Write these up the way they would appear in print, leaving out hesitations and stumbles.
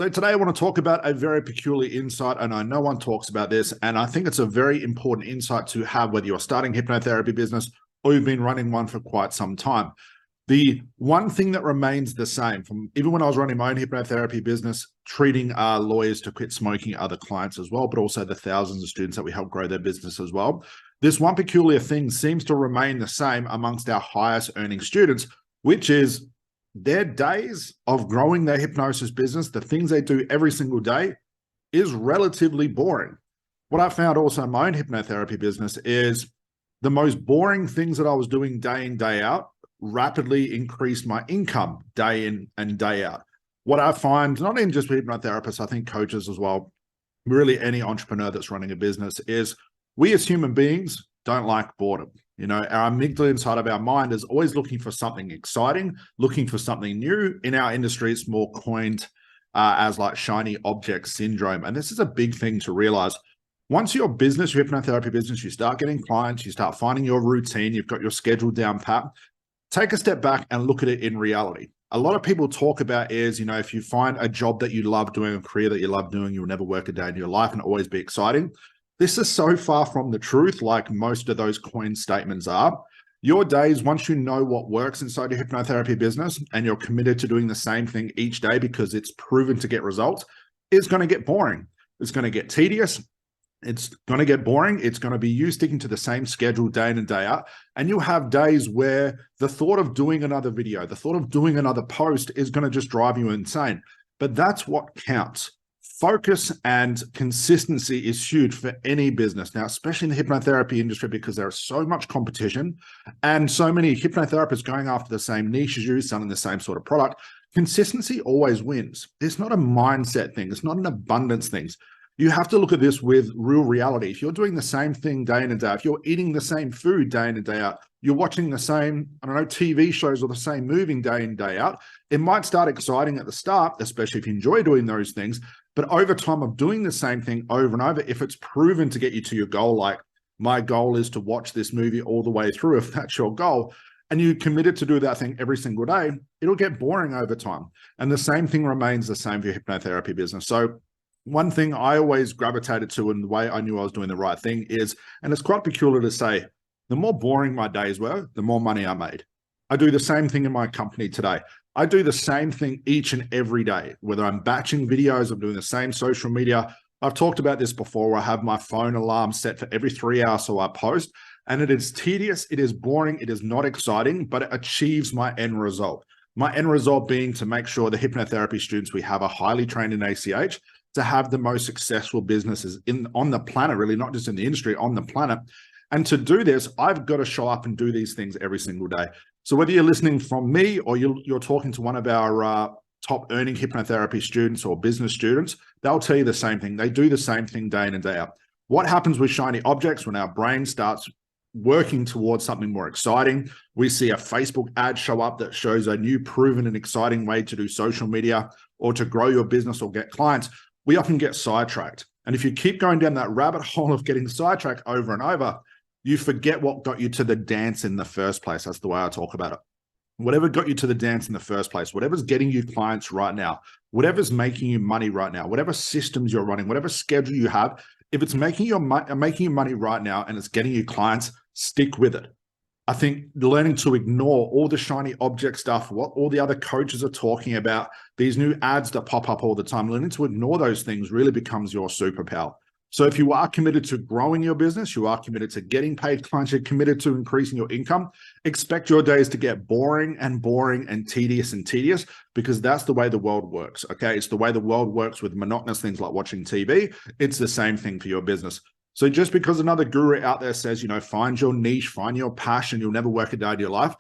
So today I want to talk about a very peculiar insight. I know no one talks about this, and I think it's a very important insight to have whether you're starting a hypnotherapy business or you've been running one for quite some time. The one thing that remains the same from even when I was running my own hypnotherapy business, treating lawyers to quit smoking, other clients as well, but also the thousands of students that we help grow their business as well. This one peculiar thing seems to remain the same amongst our highest earning students, which is their days of growing their hypnosis business, the things they do every single day, is relatively boring. What I found also in my own hypnotherapy business is the most boring things that I was doing day in, day out rapidly increased my income day in and day out. What I find, not even just with hypnotherapists, I think coaches as well, really any entrepreneur that's running a business, is we as human beings don't like boredom. You know, our amygdala inside of our mind is always looking for something exciting, looking for something new. In our industry, it's more coined as like shiny object syndrome. And this is a big thing to realize. Once your business, your hypnotherapy business, you start getting clients, you start finding your routine, you've got your schedule down pat, take a step back and look at it in reality. A lot of people talk about is, you know, if you find a job that you love doing, a career that you love doing, you'll never work a day in your life and always be exciting. This is so far from the truth, like most of those coin statements are. Your days, once you know what works inside your hypnotherapy business and you're committed to doing the same thing each day because it's proven to get results, is going to get boring. It's going to get tedious. It's going to get boring. It's going to be you sticking to the same schedule day in and day out. And you'll have days where the thought of doing another video, the thought of doing another post is going to just drive you insane. But that's what counts. Focus and consistency is huge for any business now, especially in the hypnotherapy industry, because there's so much competition and so many hypnotherapists going after the same niche as you, selling the same sort of product. Consistency always wins. It's not a mindset thing. It's not an abundance thing. You have to look at this with real reality. If you're doing the same thing day in and day out, if you're eating the same food day in and day out, you're watching the same, TV shows or the same movie day in, day out, it might start exciting at the start, especially if you enjoy doing those things. But over time of doing the same thing over and over, if it's proven to get you to your goal, like my goal is to watch this movie all the way through, if that's your goal, and you committed to do that thing every single day, it'll get boring over time. And the same thing remains the same for your hypnotherapy business. So one thing I always gravitated to, and the way I knew I was doing the right thing is, and it's quite peculiar to say, the more boring my days were, the more money I made. I do the same thing in my company today. I do the same thing each and every day, whether I'm batching videos, I'm doing the same social media. I've talked about this before, where I have my phone alarm set for every 3 hours so I post, and it is tedious, it is boring, it is not exciting, but it achieves my end result. My end result being to make sure the hypnotherapy students we have are highly trained in ACH, to have the most successful businesses on the planet, really, not just in the industry, on the planet. And to do this, I've got to show up and do these things every single day. So whether you're listening from me or you're talking to one of our top earning hypnotherapy students or business students, they'll tell you the same thing. They do the same thing day in and day out. What happens with shiny objects when our brain starts working towards something more exciting? We see a Facebook ad show up that shows a new proven and exciting way to do social media or to grow your business or get clients. We often get sidetracked. And if you keep going down that rabbit hole of getting sidetracked over and over, you forget what got you to the dance in the first place. That's the way I talk about it. Whatever got you to the dance in the first place, whatever's getting you clients right now, whatever's making you money right now, whatever systems you're running, whatever schedule you have, if it's making you money right now and it's getting you clients, stick with it. I think learning to ignore all the shiny object stuff, what all the other coaches are talking about, these new ads that pop up all the time, learning to ignore those things really becomes your superpower. So if you are committed to growing your business, you are committed to getting paid clients, you're committed to increasing your income, expect your days to get boring and tedious, because that's the way the world works, okay? It's the way the world works with monotonous things like watching TV. It's the same thing for your business. So just because another guru out there says, find your niche, find your passion, you'll never work a day in your life,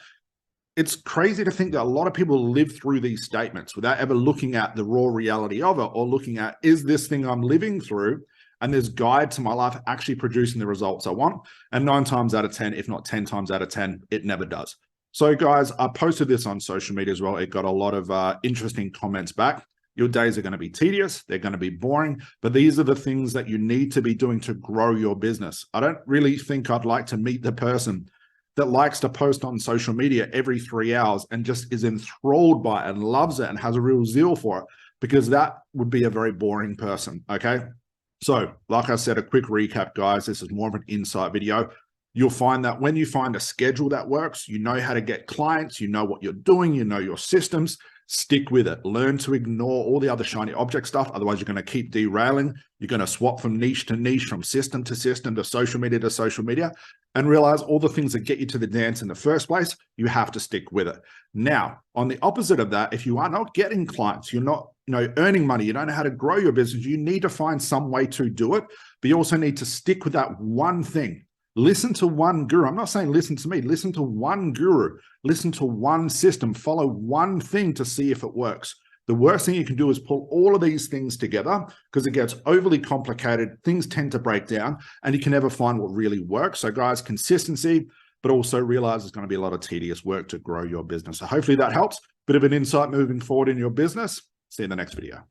it's crazy to think that a lot of people live through these statements without ever looking at the raw reality of it or looking at, is this thing I'm living through and this guide to my life actually producing the results I want? And 9 times out of 10, if not 10 times out of 10, it never does. So guys, I posted this on social media as well. It got a lot of interesting comments back. Your days are going to be tedious. They're going to be boring, but these are the things that you need to be doing to grow your business. I don't really think I'd like to meet the person that likes to post on social media every 3 hours and just is enthralled by it and loves it and has a real zeal for it. because that would be a very boring person, okay? So like I said, a quick recap, guys, this is more of an insight video. You'll find that when you find a schedule that works, you know how to get clients, you know what you're doing, you know your systems, stick with it. Learn to ignore all the other shiny object stuff. Otherwise, you're going to keep derailing. You're going to swap from niche to niche, from system to system, to social media, and realize all the things that get you to the dance in the first place, you have to stick with it. Now, on the opposite of that, if you are not getting clients, you're not earning money, you don't know how to grow your business, you need to find some way to do it, but you also need to stick with that one thing. Listen to one guru. I'm not saying listen to me. Listen to one guru. Listen to one system. Follow one thing to see if it works. The worst thing you can do is pull all of these things together, because it gets overly complicated. Things tend to break down and you can never find what really works. So guys, consistency, but also realize there's going to be a lot of tedious work to grow your business. So hopefully that helps. Bit of an insight moving forward in your business. See you in the next video.